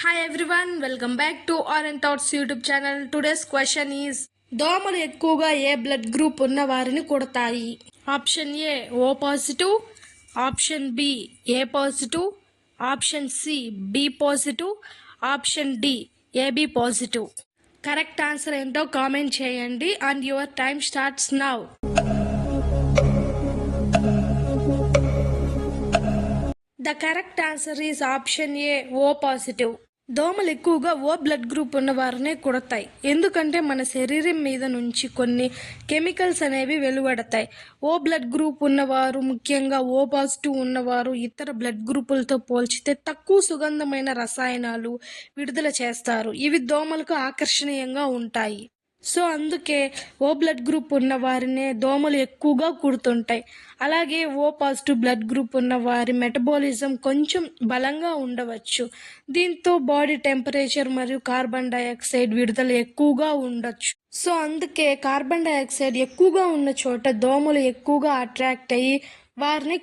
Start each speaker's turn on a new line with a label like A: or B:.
A: Hi everyone, welcome back to Orange Thoughts YouTube channel. Today's question is దోమలు ఎక్కువగా ఏ blood group ఉన్న వారిని కొడతాయి? Option A O positive, option B A positive, option C B positive, option D AB positive. Correct answer ఏంటో comment చేయండి and your time starts now. The correct answer is option A O positive. దోమలు ఎక్కువగా ఓ blood group ఉన్న వారినే కుడతాయి. ఎందుకంటే మన శరీరం మీద నుంచి కొన్ని కెమికల్స్ అనేవి వెలువడతాయి. ఓ బ్లడ్ గ్రూప్ ఉన్నవారు, ముఖ్యంగా ఓ పాజిటివ్ ఉన్నవారు ఇతర బ్లడ్ గ్రూపులతో పోల్చితే తక్కువ సుగంధమైన రసాయనాలు విడుదల చేస్తారు. ఇవి దోమలకు ఆకర్షణీయంగా ఉంటాయి. సో అందుకే ఓ బ్లడ్ గ్రూప్ ఉన్న వారినే దోమలు ఎక్కువగా కుడుతుంటాయి. అలాగే ఓ పాజిటివ్ బ్లడ్ గ్రూప్ ఉన్న వారి మెటబాలిజం కొంచెం బలంగా ఉండవచ్చు. దీంతో బాడీ టెంపరేచర్ మరియు కార్బన్ డైఆక్సైడ్ విడుదల ఎక్కువగా ఉండొచ్చు. సో అందుకే కార్బన్ డైఆక్సైడ్ ఎక్కువగా ఉన్న చోట దోమలు ఎక్కువగా అట్రాక్ట్ అయ్యి వారిని